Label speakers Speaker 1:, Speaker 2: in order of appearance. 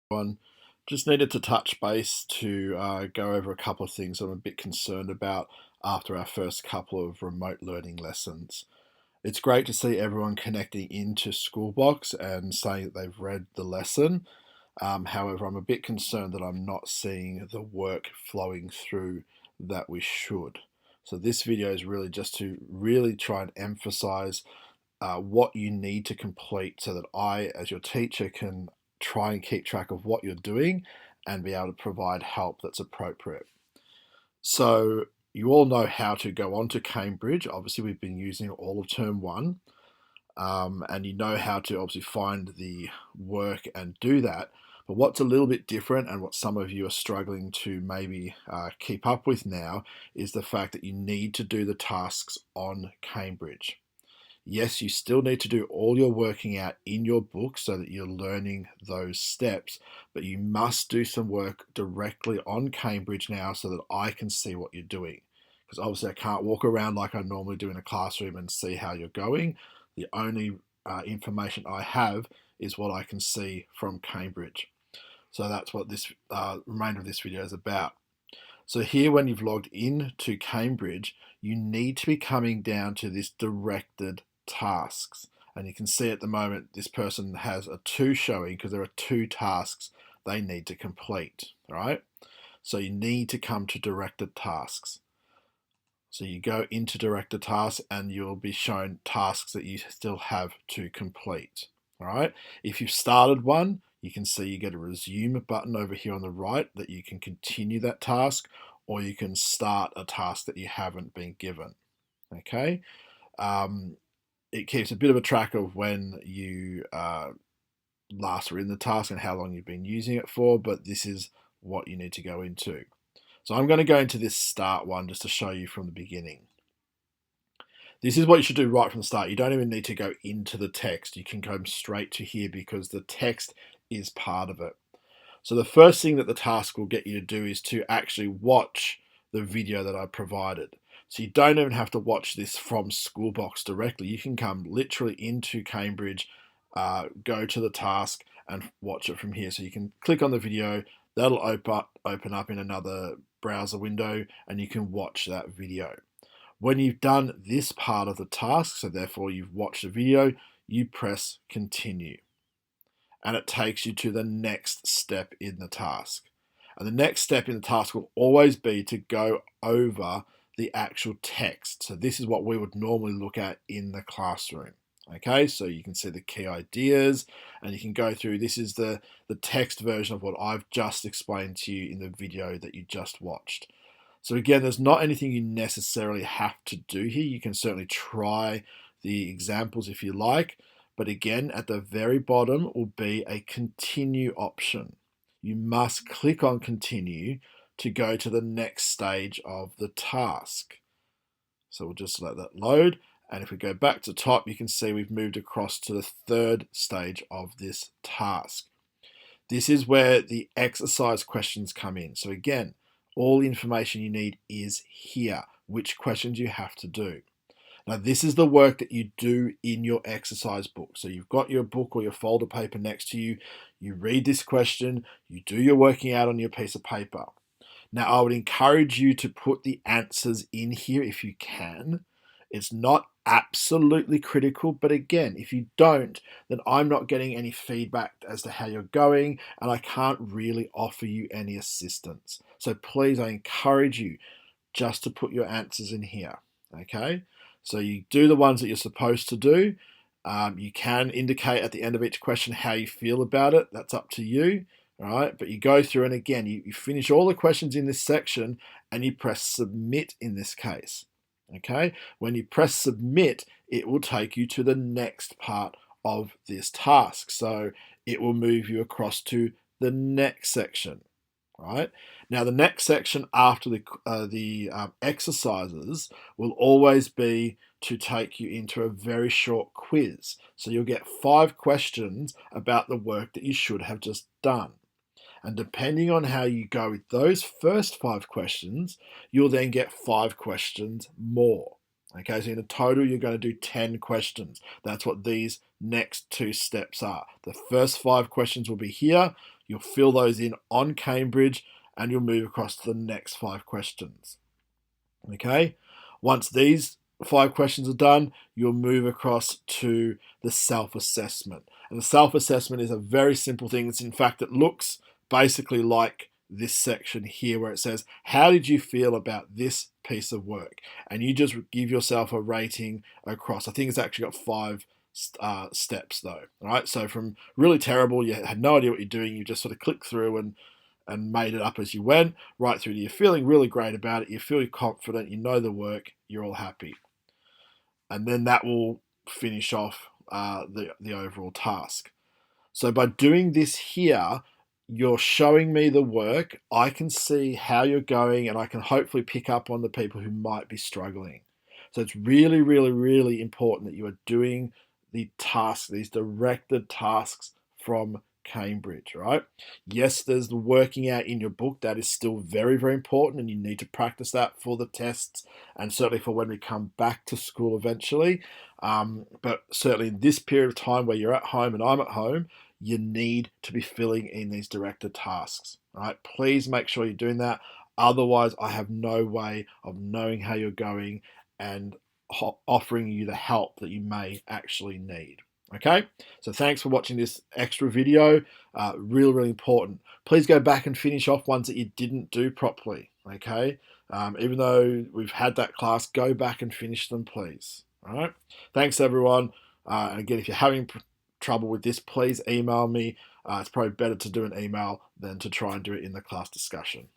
Speaker 1: One. Just needed to touch base to go over a couple of things I'm a bit concerned about after our first couple of remote learning lessons. It's great to see everyone connecting into Schoolbox and saying that they've read the lesson. However, I'm a bit concerned that I'm not seeing the work flowing through that we should. So this video is really just to really try and emphasize what you need to complete so that I, as your teacher, can try and keep track of what you're doing and be able to provide help that's appropriate. So you all know how to go onto Cambridge. Obviously, we've been using it all of term one, and you know how to obviously find the work and do that. But what's a little bit different, and what some of you are struggling to maybe keep up with now, is the fact that you need to do the tasks on Cambridge. Yes, you still need to do all your working out in your book so that you're learning those steps, but you must do some work directly on Cambridge now so that I can see what you're doing. Because obviously I can't walk around like I normally do in a classroom and see how you're going. The only information I have is what I can see from Cambridge. So that's what this remainder of this video is about. So here, when you've logged in to Cambridge, you need to be coming down to this directed tasks. And you can see at the moment, this person has a 2 showing because there are 2 tasks they need to complete, all right? So you need to come to directed tasks. So you go into directed tasks and you'll be shown tasks that you still have to complete, all right? If you've started one, you can see you get a resume button over here on the right that you can continue that task, or you can start a task that you haven't been given, okay? It keeps a bit of a track of when you last were in the task and how long you've been using it for, but this is what you need to go into. So I'm going to go into this start one just to show you from the beginning. This is what you should do right from the start. You don't even need to go into the text. You can go straight to here because the text is part of it. So the first thing that the task will get you to do is to actually watch the video that I provided. So you don't even have to watch this from Schoolbox directly. You can come literally into Cambridge, go to the task and watch it from here. So you can click on the video, that'll open up in another browser window and you can watch that video. When you've done this part of the task, so therefore you've watched the video, you press continue. And it takes you to the next step in the task. And the next step in the task will always be to go over the actual text. So this is what we would normally look at in the classroom. Okay, so you can see the key ideas and you can go through, this is the text version of what I've just explained to you in the video that you just watched. So again, there's not anything you necessarily have to do here. You can certainly try the examples if you like, but again, at the very bottom will be a continue option. You must click on continue to go to the next stage of the task. So we'll just let that load. And if we go back to top, you can see we've moved across to the 3rd stage of this task. This is where the exercise questions come in. So again, all the information you need is here, which questions you have to do. Now, this is the work that you do in your exercise book. So you've got your book or your folder paper next to you. You read this question, you do your working out on your piece of paper. Now, I would encourage you to put the answers in here if you can. It's not absolutely critical, but again, if you don't, then I'm not getting any feedback as to how you're going, and I can't really offer you any assistance. So please, I encourage you just to put your answers in here, okay? So you do the ones that you're supposed to do. You can indicate at the end of each question how you feel about it. That's up to you, all right? But you go through and again, you finish all the questions in this section and you press submit in this case, okay? When you press submit, it will take you to the next part of this task. So it will move you across to the next section, right? Now, the next section after the exercises will always be to take you into a very short quiz. So you'll get 5 questions about the work that you should have just done. And depending on how you go with those first 5 questions, you'll then get 5 questions more. Okay, so in a total, you're going to do 10 questions. That's what these next 2 steps are. The first 5 questions will be here. You'll fill those in on Cambrige and you'll move across to the next 5 questions. Okay? Once these 5 questions are done, you'll move across to the self-assessment. And the self-assessment is a very simple thing. It's in fact, it looks basically like this section here where it says, how did you feel about this piece of work? And you just give yourself a rating across. I think it's actually got 5 steps though. All right, so from really terrible, you had no idea what you're doing, you just sort of click through and made it up as you went, right through to you're feeling really great about it, you feel confident, you know the work, you're all happy. And then that will finish off the overall task. So by doing this here, you're showing me the work, I can see how you're going, and I can hopefully pick up on the people who might be struggling. So it's really, really, really important that you are doing the tasks, these directed tasks from Cambrige, right? Yes, there's the working out in your book. That is still very, very important, and you need to practice that for the tests and certainly for when we come back to school eventually. But certainly in this period of time where you're at home and I'm at home, you need to be filling in these directed tasks. All right, please make sure you're doing that. Otherwise, I have no way of knowing how you're going and offering you the help that you may actually need. Okay, so thanks for watching this extra video. Really, really important. Please go back and finish off ones that you didn't do properly. Okay, even though we've had that class, go back and finish them, please. All right, thanks everyone. And again, if you're having trouble with this, please email me. It's probably better to do an email than to try and do it in the class discussion.